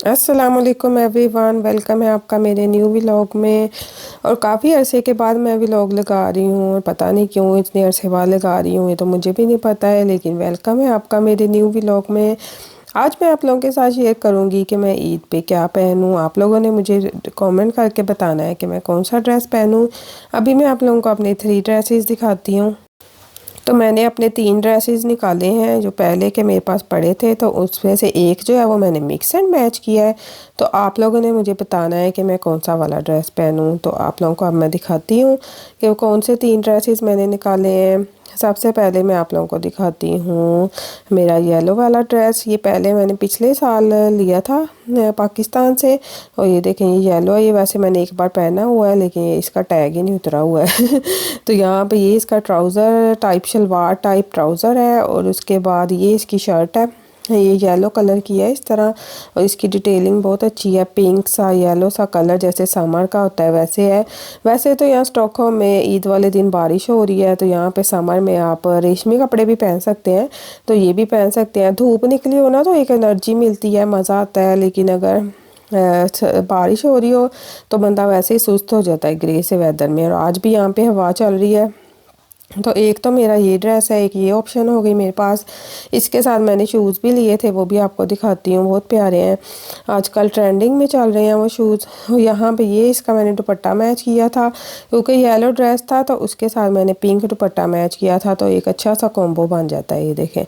अस्सलाम वालेकुम everyone, welcome है आपका मेरे न्यू व्लॉग में। और काफ़ी अरसे के बाद मैं व्लॉग लगा रही हूँ और पता नहीं क्यों इतने अरसे बाद लगा रही हूँ, ये तो मुझे भी नहीं पता है, लेकिन वेलकम है आपका मेरे न्यू व्लॉग में। आज मैं आप लोगों के साथ शेयर करूँगी कि मैं ईद पे क्या पहनूँ। आप लोगों ने मुझे कमेंट करके बताना है कि मैं कौन सा ड्रेस पहनूँ। अभी मैं आप लोगों को अपनी 3 ड्रेसेस दिखाती हूँ। तो मैंने अपने 3 ड्रेसेस निकाले हैं जो पहले के मेरे पास पड़े थे, तो उसमें से एक जो है वो मैंने मिक्स एंड मैच किया है। तो आप लोगों ने मुझे बताना है कि मैं कौन सा वाला ड्रेस पहनूं। तो आप लोगों को अब मैं दिखाती हूँ कि वो कौन से 3 ड्रेसेस मैंने निकाले हैं। सबसे पहले मैं आप लोगों को दिखाती हूँ मेरा येलो वाला ड्रेस। ये पहले मैंने पिछले साल लिया था पाकिस्तान से। और ये देखें, ये येलो है। ये वैसे मैंने एक बार पहना हुआ है, लेकिन ये इसका टैग ही नहीं उतरा हुआ है तो यहाँ पे ये इसका trouser type, salwar type trouser है, और उसके बाद ये इसकी शर्ट है। ये येलो कलर की है इस तरह, और इसकी डिटेलिंग बहुत अच्छी है। पिंक सा येलो सा कलर जैसे समर का होता है वैसे है। वैसे तो यहाँ स्टॉकहोम में ईद वाले दिन बारिश हो रही है, तो यहाँ पे समर में आप रेशमी कपड़े भी पहन सकते हैं। तो ये भी पहन सकते हैं। धूप निकली हो ना तो एक एनर्जी मिलती है, मज़ा आता है। लेकिन अगर बारिश हो रही हो तो बंदा वैसे ही सुस्त हो जाता है ग्रे से वेदर में। और आज भी यहाँ पे हवा चल रही है। तो एक तो मेरा ये ड्रेस है, एक ये ऑप्शन हो गई मेरे पास। इसके साथ मैंने शूज़ भी लिए थे, वो भी आपको दिखाती हूँ, बहुत प्यारे हैं। आजकल ट्रेंडिंग में चल रहे हैं वो शूज़। यहाँ पे ये इसका मैंने दुपट्टा मैच किया था, क्योंकि येलो ड्रेस था तो उसके साथ मैंने पिंक दुपट्टा मैच किया था, तो एक अच्छा सा कॉम्बो बन जाता है। ये देखें,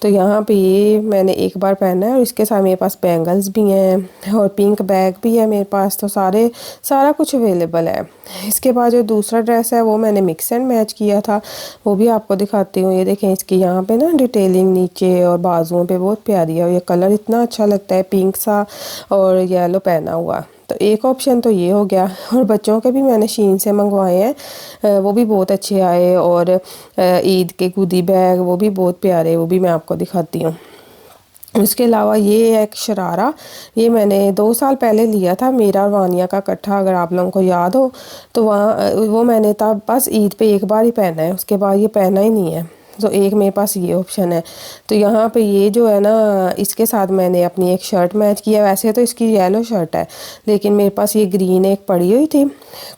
तो यहाँ पे ये मैंने एक बार पहना है, और इसके साथ मेरे पास बैंगल्स भी हैं और पिंक बैग भी है मेरे पास। तो सारा कुछ अवेलेबल है। इसके बाद जो दूसरा ड्रेस है वो मैंने मिक्स एंड मैच किया था, वो भी आपको दिखाती हूँ। ये देखें, इसकी यहाँ पे ना डिटेलिंग नीचे और बाजुओं पे बहुत प्यारी है, और ये कलर इतना अच्छा लगता है, पिंक सा और येलो पहना हुआ। तो एक ऑप्शन तो ये हो गया। और बच्चों के भी मैंने शीन से मंगवाए हैं, वो भी बहुत अच्छे आए। और ईद के गुडी बैग वो भी बहुत प्यारे, वो भी मैं आपको दिखाती हूँ। उसके अलावा ये है एक शरारा। ये मैंने 2 साल पहले लिया था, मेरा और वानिया का इकट्ठा, अगर आप लोगों को याद हो। तो वहाँ वो मैंने तब बस ईद पे एक बार ही पहना है, उसके बाद ये पहना ही नहीं है। तो एक मेरे पास ये ऑप्शन है। तो यहाँ पे ये जो है ना, इसके साथ मैंने अपनी एक शर्ट मैच किया। वैसे तो इसकी येलो शर्ट है, लेकिन मेरे पास ये ग्रीन एक पड़ी हुई थी,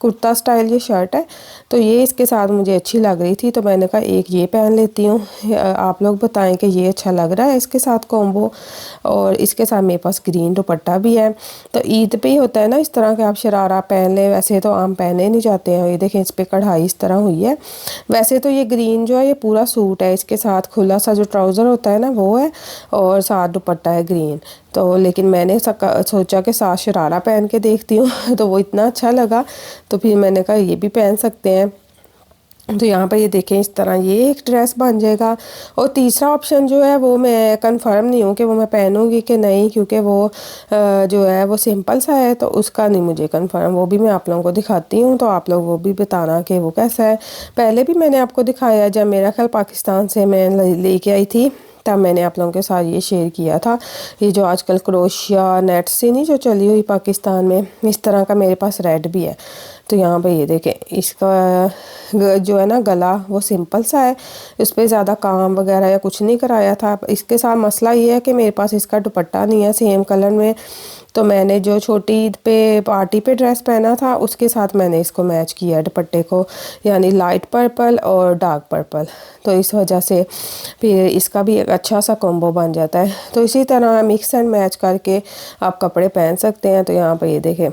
कुर्ता स्टाइल ये शर्ट है। तो ये इसके साथ मुझे अच्छी लग रही थी, तो मैंने कहा एक ये पहन लेती हूँ। आप लोग बताएं कि ये अच्छा लग रहा है इसके साथ कॉम्बो। और इसके साथ मेरे पास ग्रीन दुपट्टा भी है। तो ईद पे ही होता है ना इस तरह के, आप शरारा पहन लें, वैसे तो आम पहने नहीं जाते हैं। ये देखें, इस पर कढ़ाई इस तरह हुई है। वैसे तो ये ग्रीन जो है ये पूरा सूट है, इसके साथ खुला सा जो ट्राउज़र होता है ना वो है, और साथ दुपट्टा है ग्रीन। तो लेकिन मैंने सोचा कि साथ शरारा पहन के देखती हूँ तो वो इतना अच्छा लगा, तो फिर मैंने कहा ये भी पहन सकते हैं। तो यहाँ पर ये देखें, इस तरह ये एक ड्रेस बन जाएगा। और तीसरा ऑप्शन जो है वो मैं कंफर्म नहीं हूँ कि वो मैं पहनूंगी कि नहीं, क्योंकि वो जो है वो सिंपल सा है, तो उसका नहीं मुझे कंफर्म। वो भी मैं आप लोगों को दिखाती हूँ, तो आप लोग वो भी बताना कि वो कैसा है। पहले भी मैंने आपको दिखाया, जब मेरा ख्याल पाकिस्तान से मैं लेके आई थी, तब मैंने आप लोगों के साथ ये शेयर किया था। ये जो आजकल क्रोशिया नेट से नहीं जो चली हुई पाकिस्तान में, इस तरह का मेरे पास रेड भी है। तो यहाँ पे ये देखें, इसका जो है ना गला वो सिंपल सा है, इस पर ज़्यादा काम वगैरह या कुछ नहीं कराया था। इसके साथ मसला ये है कि मेरे पास इसका दुपट्टा नहीं है सेम कलर में। तो मैंने जो छोटी ईद पे पार्टी पे ड्रेस पहना था उसके साथ मैंने इसको मैच किया दुपट्टे को, यानी लाइट पर्पल और डार्क पर्पल। तो इस वजह से फिर इसका भी एक अच्छा सा कॉम्बो बन जाता है। तो इसी तरह मिक्स एंड मैच करके आप कपड़े पहन सकते हैं। तो यहाँ पर ये देखें,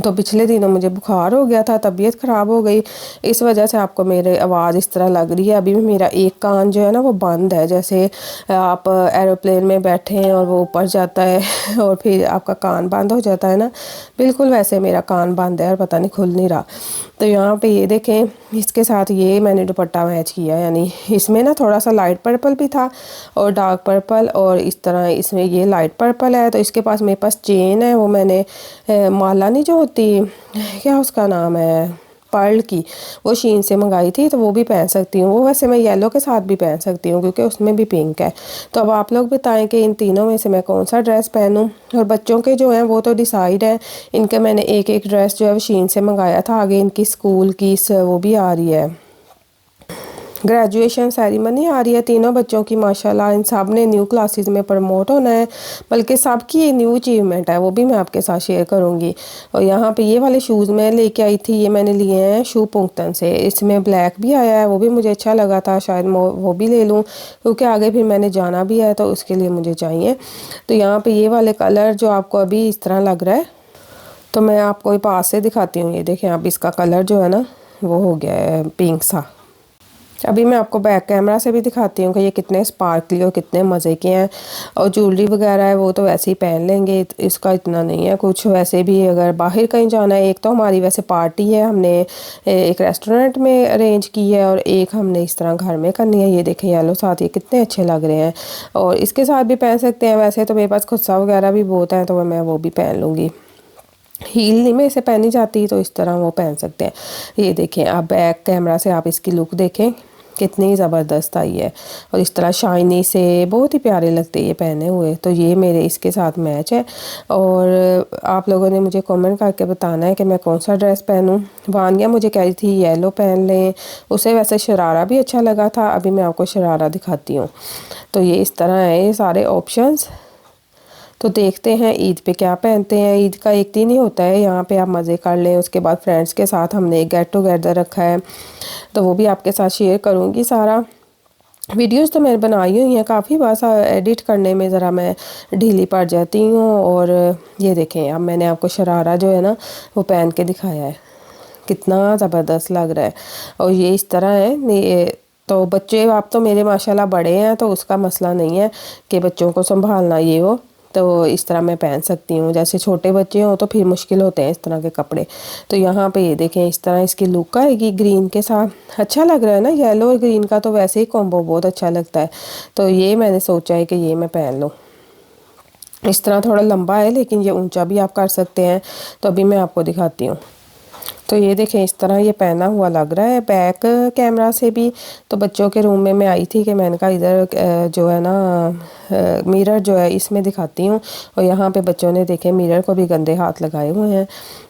तो पिछले दिनों मुझे बुखार हो गया था, तबीयत ख़राब हो गई, इस वजह से आपको मेरी आवाज़ इस तरह लग रही है। अभी भी मेरा एक कान जो है ना वो बंद है, जैसे आप एरोप्लेन में बैठे हैं और वो ऊपर जाता है और फिर आपका कान बंद हो जाता है ना, बिल्कुल वैसे मेरा कान बंद है और पता नहीं खुल नहीं रहा। तो यहाँ पे ये देखें, इसके साथ ये मैंने दुपट्टा मैच किया, यानी इसमें ना थोड़ा सा लाइट पर्पल भी था और डार्क पर्पल, और इस तरह इसमें ये लाइट पर्पल है। तो इसके पास मेरे पास चेन है, वो मैंने माला नहीं जो होती, क्या उसका नाम है, पर्ल की, वो शीन से मंगाई थी। तो वो भी पहन सकती हूँ, वो वैसे मैं येलो के साथ भी पहन सकती हूँ क्योंकि उसमें भी पिंक है। तो अब आप लोग बताएं कि इन तीनों में से मैं कौन सा ड्रेस पहनूं। और बच्चों के जो हैं वो तो डिसाइड है, इनके मैंने एक एक ड्रेस जो है वो शीन से मंगाया था। आगे इनकी स्कूल की वो भी आ रही है, ग्रेजुएशन सेरेमनी आ रही है तीनों बच्चों की माशाल्लाह, इन सब ने न्यू क्लासेस में प्रमोट होना है, बल्कि सबकी न्यू अचीवमेंट है, वो भी मैं आपके साथ शेयर करूँगी। और यहाँ पे ये वाले शूज़ मैं लेके आई थी, ये मैंने लिए हैं शू पुंगतन से, इसमें ब्लैक भी आया है, वो भी मुझे अच्छा लगा था, शायद वो भी ले लूँ क्योंकि आगे फिर मैंने जाना भी है तो उसके लिए मुझे चाहिए। तो यहाँ पर ये वाले कलर जो आपको अभी इस तरह लग रहा है, तो मैं आपको पास से दिखाती हूँ। ये देखें, अब इसका कलर जो है ना वो हो गया है पिंक सा। अभी मैं आपको बैक कैमरा से भी दिखाती हूँ कि ये कितने स्पार्कली और कितने मज़े के हैं। और ज्वेलरी वगैरह है वो तो वैसे ही पहन लेंगे, इसका इतना नहीं है कुछ। वैसे भी अगर बाहर कहीं जाना है, एक तो हमारी वैसे पार्टी है, हमने एक रेस्टोरेंट में अरेंज की है और एक हमने इस तरह घर में करनी है। ये देखें येलो साथ, ये कितने अच्छे लग रहे हैं और इसके साथ भी पहन सकते हैं। वैसे तो मेरे पास खुस्सा वगैरह भी बहुत है तो मैं वो भी पहन लूँगी। हील नहीं में इसे पहनी जाती तो इस तरह वो पहन सकते हैं। ये देखें, आप बैक कैमरा से आप इसकी लुक देखें कितनी ज़बरदस्त आई है और इस तरह शाइनी से बहुत ही प्यारे लगते हैं ये पहने हुए। तो ये मेरे इसके साथ मैच है और आप लोगों ने मुझे कमेंट करके बताना है कि मैं कौन सा ड्रेस पहनूं। वानिया मुझे कह रही थी येलो पहन लें, उसे वैसे शरारा भी अच्छा लगा था। अभी मैं आपको शरारा दिखाती हूँ। तो ये इस तरह है ये सारे ऑप्शंस। तो देखते हैं ईद पे क्या पहनते हैं। ईद का एक दिन ही होता है, यहाँ पे आप मज़े कर लें। उसके बाद फ्रेंड्स के साथ हमने एक गेट टुगेदर रखा है, तो वो भी आपके साथ शेयर करूँगी सारा। वीडियोस तो मैंने बनाई हुई हैं काफ़ी बार, एडिट करने में ज़रा मैं ढीली पड़ जाती हूँ। और ये देखें, अब मैंने आपको शरारा जो है ना वो पहन के दिखाया है, कितना ज़बरदस्त लग रहा है। और ये इस तरह है ये। तो बच्चे आप तो मेरे माशाल्लाह बड़े हैं तो उसका मसला नहीं है कि बच्चों को संभालना ये हो, तो इस तरह मैं पहन सकती हूँ। जैसे छोटे बच्चे हों तो फिर मुश्किल होते हैं इस तरह के कपड़े। तो यहाँ पे ये देखें, इस तरह इसकी लुक आएगी ग्रीन के साथ। अच्छा लग रहा है ना, येलो और ग्रीन का तो वैसे ही कॉम्बो बहुत अच्छा लगता है। तो ये मैंने सोचा है कि ये मैं पहन लूँ। इस तरह थोड़ा लंबा है लेकिन ये ऊंचा भी आप कर सकते हैं। तो अभी मैं आपको दिखाती हूँ। तो ये देखें, इस तरह ये पहना हुआ लग रहा है बैक कैमरा से भी। तो बच्चों के रूम में मैं आई थी कि मैंने कहा इधर जो है ना मिरर जो है इसमें दिखाती हूँ। और यहाँ पे बच्चों ने देखे मिरर को भी गंदे हाथ लगाए हुए हैं।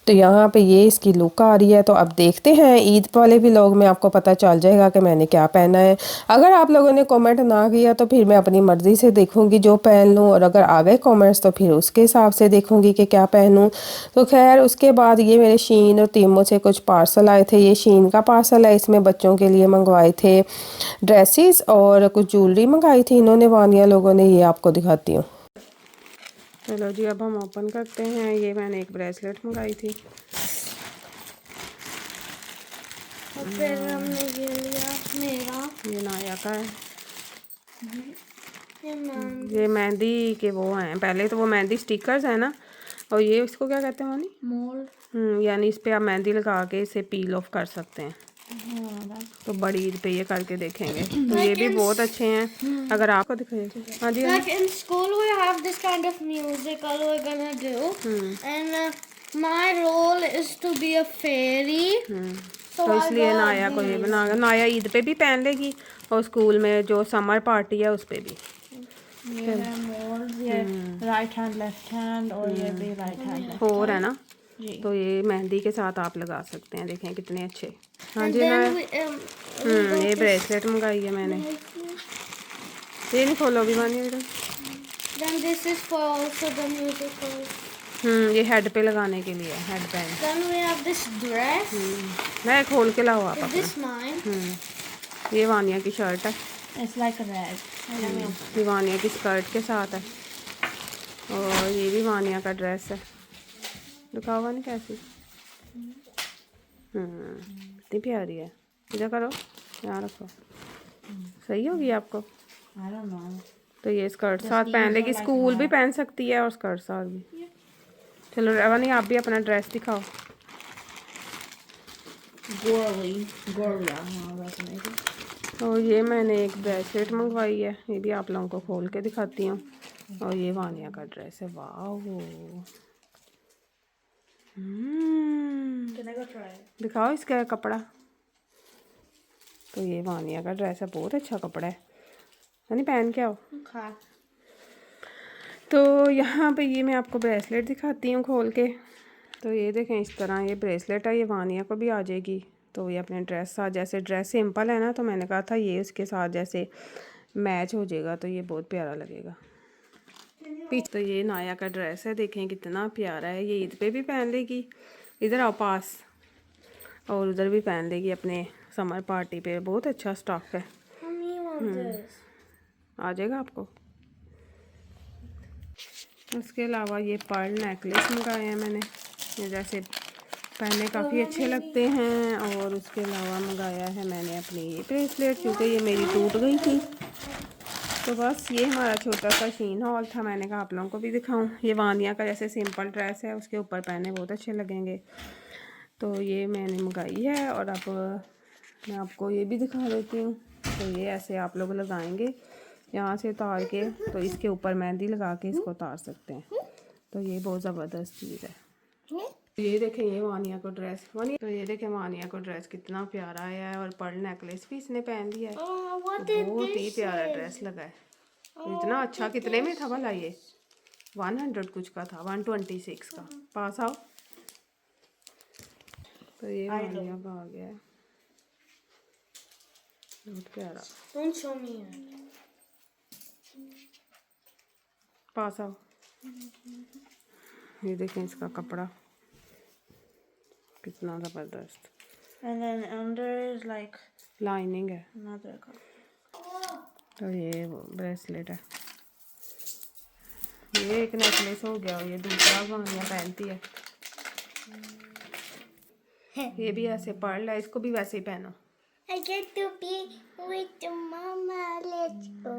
तो यहाँ पे ये इसकी लुक आ रही है। तो अब देखते हैं ईद वाले व्लॉग में आपको पता चल जाएगा कि मैंने क्या पहना है। अगर आप लोगों ने कमेंट ना किया तो फिर मैं अपनी मर्ज़ी से देखूँगी जो पहन लूँ, और अगर आ गए कमेंट्स तो फिर उसके हिसाब से देखूँगी कि क्या पहनूँ। तो खैर उसके बाद ये मेरे शीन और तीमो से कुछ पार्सल आए थे। ये शीन का पार्सल है, इसमें बच्चों के लिए मंगवाए थे ड्रेसेस और कुछ ज्वेलरी मंगाई थी इन्होंने, वानिया लोगों ने। ये आपको दिखाती हूँ। चलो जी, अब हम ओपन करते हैं। ये मैंने एक ब्रेसलेट मंगाई थी। और फिर हमने ये लिया मेरा, ये नाया का है। ये ये मेहंदी के वो हैं, पहले तो वो मेहंदी स्टिकर्स है ना, और ये इसको क्या कहते हैं वानी? मोल्ड। यानी इस पे आप मेहंदी लगा के इसे पील ऑफ कर सकते हैं। तो बड़ी ईद पे ये करके देखेंगे। तो ये भी बहुत अच्छे हैं। अगर आपको दिखाइए। हाँ जी, हाँ Like in school we have this kind of musical we're gonna do, and my role is to be a fairy. So तो I इसलिए got नाया को ये these. बना, नाया ईद पे भी पहन लेगी और स्कूल में जो समर पार्टी है उस पे भी। ये है मोल्ड, ये राइट हैंड लेफ्ट हैंड, और ये भी राइट हैंड लेफ्ट फोर है हैंड ना, जी। तो ये मेहंदी के साथ आप लगा सकते हैं। देखें कितने अच्छे। हाँ And जी ना। then we got ये this ब्रेसलेट मंगाई है मैंने। necklace. ये नहीं खोलो भी बानी इधर। Then this is for also the musical. ये हेड पे लगाने के लिए head band. Then we have this dress. मैं खोल के लाओ आप Is अपना। this mine? ये वानिया की शर्ट है। It's like red. ये वानिया की स्कर्ट के साथ है और ये भी वानिया का ड्रेस है। दिखाओ वानी कैसी। कितनी प्यारी है। इधर करो, यहाँ रखो। सही होगी आपको। I don't know. तो ये स्कर्ट साथ पहन लेगी, स्कूल भी पहन सकती है और स्कर्ट साथ भी। चलो रवानी, आप भी अपना ड्रेस दिखाओ। Gorilla. हाँ, that's amazing. तो ये मैंने एक ब्रेसलेट मंगवाई है, ये भी आप लोगों को खोल के दिखाती हूँ। और ये वानिया का ड्रेस है। वाह, Can I go try it? दिखाओ इसका कपड़ा। तो ये वानिया का ड्रेस है, बहुत अच्छा कपड़ा है। नहीं पहन के आओ। Okay. तो यहाँ पे ये मैं आपको ब्रेसलेट दिखाती हूँ खोल के। तो ये देखें, इस तरह ये ब्रेसलेट है, ये वानिया को भी आ जाएगी तो ये अपने ड्रेस साथ, जैसे ड्रेस सिंपल है ना, तो मैंने कहा था ये उसके साथ जैसे मैच हो जाएगा तो ये बहुत प्यारा लगेगा। पीछे तो ये नाया का ड्रेस है, देखें कितना प्यारा है। ये ईद पे भी पहन लेगी, इधर आओ पास, और उधर भी पहन लेगी अपने समर पार्टी पे। बहुत अच्छा स्टॉक है, आ जाएगा आपको। उसके अलावा ये पर्ल नेकलेस मंगाए हैं मैंने, ये जैसे पहने काफ़ी अच्छे लगते हैं। और उसके अलावा मंगाया है मैंने अपनी ये ब्रेसलेट, क्योंकि ये मेरी टूट गई थी। तो बस ये हमारा छोटा सा शीन हॉल था, मैंने कहा आप लोगों को भी दिखाऊं। ये वानिया का जैसे सिंपल ड्रेस है, उसके ऊपर पहने बहुत अच्छे लगेंगे, तो ये मैंने मंगाई है। और अब मैं आपको ये भी दिखा देती हूँ। तो ये ऐसे आप लोग लगाएंगे यहाँ से उतार के, तो इसके ऊपर मेहंदी लगा के इसको उतार सकते हैं। तो ये बहुत ज़बरदस्त चीज़ है। ये देखें ये वानिया को ड्रेस, वानिया, तो ये देखें वानिया को ड्रेस कितना प्यारा आया है, और पर्ल नेकलेस भी इसने पहन लिया है। तो बहुत ही प्यारा ड्रेस लगा है। तो इतना अच्छा, कितने में था भला ये? 100 कुछ का था, 126 का। पास आओ। तो ये वानिया का आ गया है, बहुत प्यारा। पास आओ। ये देखें इसका कपड़ा कितना ज़बरदस्त, And then under is like lining है। another color. तो ये ब्रेसलेट है, ये एक नेकलेस हो गया, और ये दूसरा वानिया पहनती है। ये भी ऐसे पर्ल है, इसको भी वैसे ही पहनो। I get to be with mama. Let's go.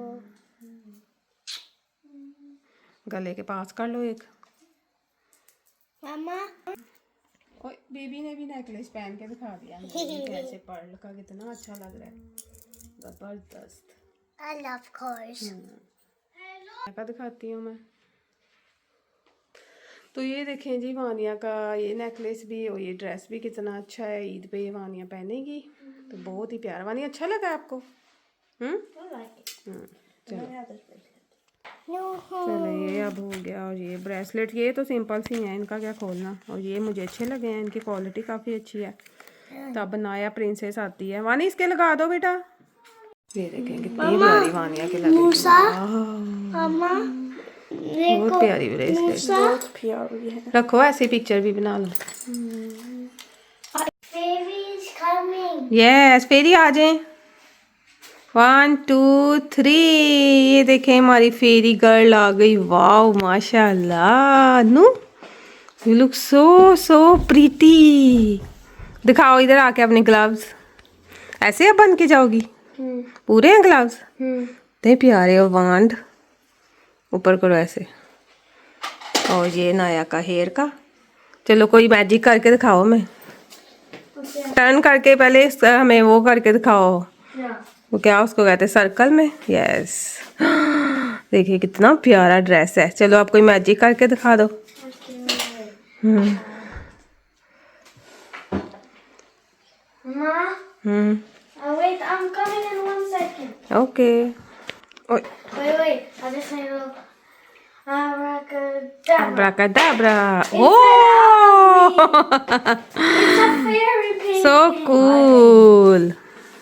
गले के पास कर लो एक। Mama. और बेबी ने भी नेकलेस पहन के दिखा दिया मुझे कैसे पर्ल का, कितना अच्छा लग रहा है, जबरदस्त। I love cars. का दिखाती हूँ मैं। तो ये देखें जी वानिया का ये नेकलेस भी और ये ड्रेस भी कितना अच्छा है। ईद पे ये वानिया पहनेगी तो बहुत ही प्यारा। वानिया अच्छा लगा आपको? I like it. चलो I have this bracelet. No. चलो ये अब हो गया। और ये ब्रेसलेट ये तो सिंपल सी हैं, इनका क्या खोलना। और ये मुझे अच्छे लगे हैं, इनकी क्वालिटी काफ़ी अच्छी है। तब नाया प्रिंसेस आती है। वानी इसके लगा दो बेटा। ये देखें कितनी प्यारी वानिया के लगे। Mama. बहुत प्यारी ब्रेसलेट, बहुत प्यारी है। रखो ऐसी पिक्चर भी बना लो। Baby is coming. यस फेरी आ जाए। 1 2 3। ये देखें हमारी फेरी गर्ल आ गई। वाओ माशाल्लाह नू, you look so so pretty. दिखाओ इधर आके अपने ग्लव्स। ऐसे अब बन के जाओगी? पूरे हैं ग्लव्स? इतने प्यारे। और वांड ऊपर करो ऐसे। और ये नाया का हेयर का। चलो कोई मैजिक करके दिखाओ। मैं टर्न करके पहले हमें वो करके दिखाओ। वो क्या उसको कहते हैं, सर्कल में। यस देखिए कितना प्यारा ड्रेस है। चलो आप कोई मैजिक करके दिखा दो। Wait, I'm coming in 1 second. Okay. Wait. I just need a little abracadabra. अब्राकडाब्रा। It's oh a fairy painting. So cool.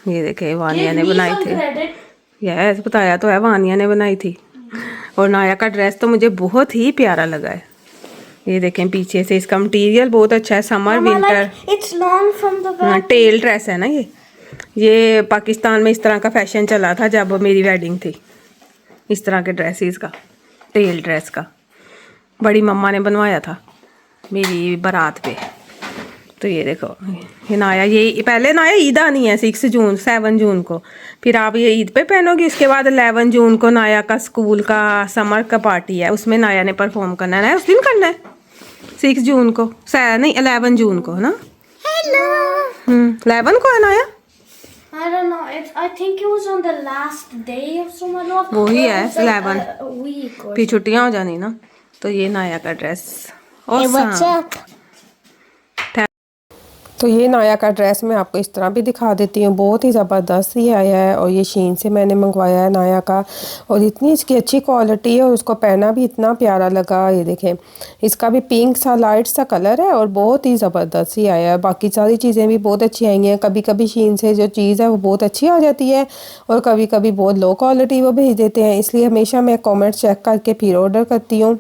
ये देखे वानिया ने Give me बनाई some थी। credit. यस बताया तो है, वानिया ने बनाई थी। और नाया का ड्रेस तो मुझे बहुत ही प्यारा लगा है। ये देखें पीछे से इसका मटेरियल बहुत अच्छा है। Summer Mama, winter like, it's long from the back. Tail dress है ना ये पाकिस्तान में इस तरह का फैशन चला था जब मेरी वेडिंग थी। इस तरह के ड्रेसेस का, टेल ड्रेस का बड़ी मम्मा ने बनवाया था मेरी बारात पे। तो ये देखो ये नाया, ये पहले नाया ईद आनी है 7 जून को। फिर आप ये ईद पे पहनोगी। उसके बाद 11 जून को नाया का स्कूल का समर का पार्टी है, उसमें नाया ने परफॉर्म करना है। उस दिन करना है 6 जून को, नहीं 11 जून को ना। Hello. 11 को है नाया। I don't know. I think it was on the last day of summer. वो ही है 11। A week or. फिर छुट्टियां हो जानी ना। तो ये नाया का ड्रेस Hey, what's up? तो ये नाया का ड्रेस मैं आपको इस तरह भी दिखा देती हूँ, बहुत ही ज़बरदस्त ही आया है और ये शीन से मैंने मंगवाया है नाया का, और इतनी इसकी अच्छी क्वालिटी है और उसको पहना भी इतना प्यारा लगा। ये देखें, इसका भी पिंक सा लाइट सा कलर है और बहुत ही ज़बरदस्त ही आया है। बाकी सारी चीज़ें भी बहुत अच्छी आई हैं। कभी कभी शीन से जो चीज़ है वो बहुत अच्छी आ जाती है और कभी कभी बहुत लो क्वालिटी वो भेज देते हैं, इसलिए हमेशा मैं कॉमेंट चेक करके फिर ऑर्डर करती हूँ।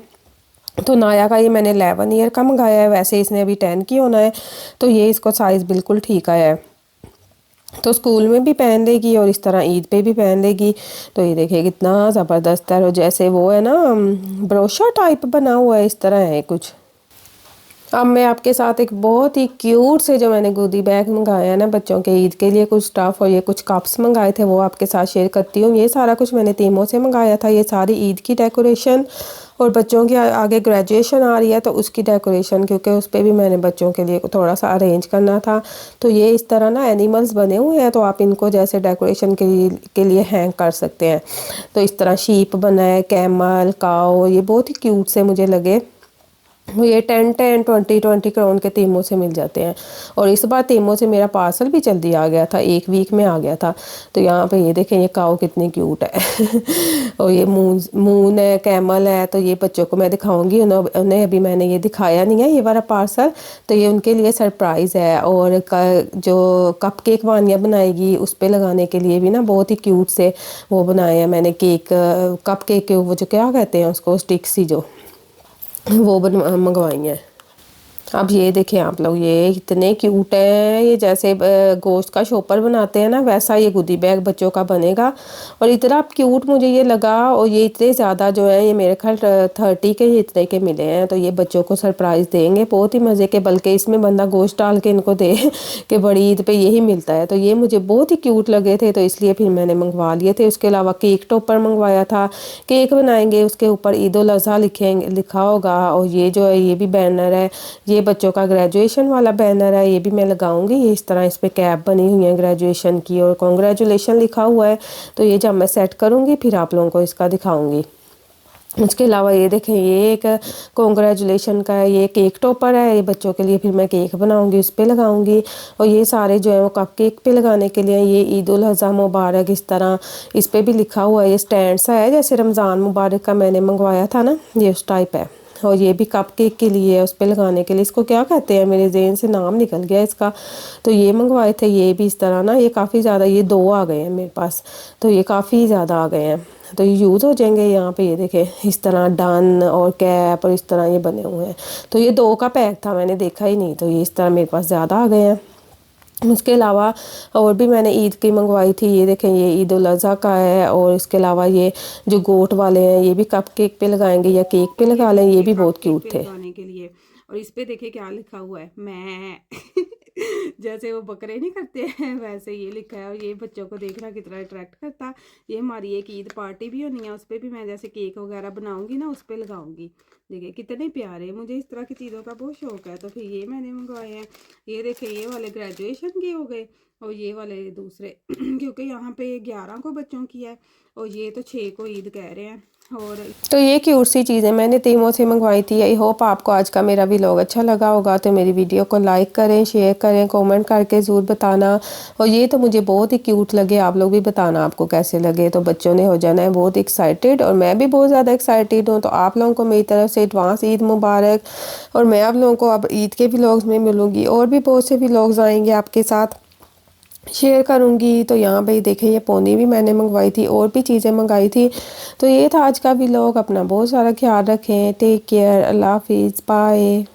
तो नाया का ये मैंने 11 ईयर का मंगाया है, वैसे इसने अभी 10 की होना है, तो ये इसको साइज़ बिल्कुल ठीक आया है। तो स्कूल में भी पहन लेगी और इस तरह ईद पे भी पहन लेगी। तो ये देखिए कितना ज़बरदस्त है, और जैसे वो है ना ब्रोशा टाइप बना हुआ है, इस तरह है कुछ। अब मैं आपके साथ एक बहुत ही क्यूट से जो मैंने गोदी बैग मंगाया है ना बच्चों के ईद के लिए, कुछ स्टफ़ और ये कुछ कप्स मंगाए थे, वो आपके साथ शेयर करती हूँ। ये सारा कुछ मैंने तीमों से मंगाया था, ये सारी ईद की डेकोरेशन, और बच्चों की आगे ग्रेजुएशन आ रही है तो उसकी डेकोरेशन, क्योंकि उस पर भी मैंने बच्चों के लिए थोड़ा सा अरेंज करना था। तो ये इस तरह ना एनिमल्स बने हुए हैं, तो आप इनको जैसे डेकोरेशन के लिए हैंग कर सकते हैं। तो इस तरह शीप बना है, कैमल, काओ, ये बहुत ही क्यूट से मुझे लगे। ये 10-10, 20-20 क्राउन के तीमों से मिल जाते हैं, और इस बार तीमों से मेरा पार्सल भी जल्दी आ गया था, 1 वीक में आ गया था। तो यहाँ पे ये देखें, ये काऊ कितनी क्यूट है और ये मून मून है, कैमल है। तो ये बच्चों को मैं दिखाऊंगी, उन्हें अभी मैंने ये दिखाया नहीं है ये वाला पार्सल, तो ये उनके लिए सरप्राइज़ है। और जो कप केक वानिया बनाएगी उस पर लगाने के लिए भी ना बहुत ही क्यूट से वो बनाए हैं मैंने केक, कप केक के वो जो क्या कहते हैं उसको, स्टिक्स ही जो वो मंगवाई हैं। अब ये देखें आप लोग, ये इतने क्यूट हैं, ये जैसे गोश्त का शॉपर बनाते हैं ना, वैसा ये गोदी बैग बच्चों का बनेगा, और इतना क्यूट मुझे ये लगा। और ये इतने ज़्यादा जो है, ये मेरे ख्याल 30 के इतने के मिले हैं, तो ये बच्चों को सरप्राइज़ देंगे बहुत ही मज़े के। बल्कि इसमें बंदा गोश्त डाल के इनको दे कि बड़ी ईद पे यही मिलता है। तो ये मुझे बहुत ही क्यूट लगे थे, तो इसलिए फिर मैंने मंगवा लिए थे। उसके अलावा केक टॉपर मंगवाया था, केक बनाएंगे उसके ऊपर ईद उल अज़हा लिखा होगा। और ये जो है ये भी बैनर है, ये बच्चों का ग्रेजुएशन वाला बैनर है, ये भी मैं लगाऊंगी। ये इस तरह इस पे कैप बनी हुई है ग्रेजुएशन की, और कॉन्ग्रेचुलेशन लिखा हुआ है। तो ये जब मैं सेट करूंगी फिर आप लोगों को इसका दिखाऊंगी। उसके अलावा ये देखें, ये एक कॉन्ग्रेचुलेशन का है, ये केक टॉपर है, ये बच्चों के लिए फिर मैं केक बनाऊंगी उस पर लगाऊंगी। और ये सारे जो है वो कप केक पे लगाने के लिए, ये ईद उल अज़हा मुबारक इस तरह इस पर भी लिखा हुआ है। ये स्टैंड सा है, जैसे रमज़ान मुबारक का मैंने मंगवाया था ना, ये उस टाइप है। और ये भी कप केक के लिए है, उस पर लगाने के लिए, इसको क्या कहते हैं, मेरे ज़हन से नाम निकल गया इसका। तो ये मंगवाए थे, ये भी इस तरह ना, ये काफ़ी ज़्यादा, ये 2 आ गए हैं मेरे पास, तो ये काफ़ी ज़्यादा आ गए हैं, तो ये यूज़ हो जाएंगे। यहाँ पे ये देखें इस तरह डन और कैप और इस तरह ये बने हुए हैं। तो ये 2 का पैक था, मैंने देखा ही नहीं, तो ये इस तरह मेरे पास ज़्यादा आ गए हैं। उसके अलावा और भी मैंने ईद की मंगवाई थी, ये देखें, ये ईद उल अज़हा का है। और इसके अलावा ये जो गोट वाले हैं, ये भी कप केक पे लगाएंगे या केक पे लगा लें, ये भी बहुत क्यूट थे। लगाने के लिए, और इस पे देखिए क्या लिखा हुआ है, मैं जैसे वो बकरे नहीं करते हैं वैसे ये लिखा है। और ये बच्चों को देखना कितना अट्रैक्ट करता। ये हमारी एक ईद पार्टी भी होनी है, उस पर भी मैं जैसे केक वगैरह बनाऊंगी ना, उस पर लगाऊंगी। देखिए कितने प्यारे, मुझे इस तरह की चीज़ों का बहुत शौक है, तो फिर ये मैंने मंगवाए हैं। ये देखिए, ये वाले ग्रेजुएशन के हो गए, और ये वाले दूसरे क्योंकि यहाँ पे 11 को बच्चों की है, और ये तो 6 को ईद कह रहे हैं। और तो ये क्यूट सी चीज़ें मैंने तीमों से मंगवाई थी। आई होप आपको आज का मेरा व्लॉग अच्छा लगा होगा। तो मेरी वीडियो को लाइक करें, शेयर करें, कमेंट करके ज़रूर बताना। और ये तो मुझे बहुत ही क्यूट लगे, आप लोग भी बताना आपको कैसे लगे। तो बच्चों ने हो जाना है बहुत एक्साइटेड, और मैं भी बहुत ज़्यादा एक्साइटेड हूँ। तो आप लोगों को मेरी तरफ से एडवांस ईद मुबारक। और मैं आप लोगों को अब ईद के व्लॉग्स में मिलूँगी, और भी बहुत से व्लॉग्स आएंगे आपके साथ शेयर करूँगी। तो यहाँ पे देखें, ये पोनी भी मैंने मंगवाई थी, और भी चीज़ें मंगाई थी। तो ये था आज का व्लॉग। अपना बहुत सारा ख्याल रखें, टेक केयर, अल्लाह हाफिज़, बाय।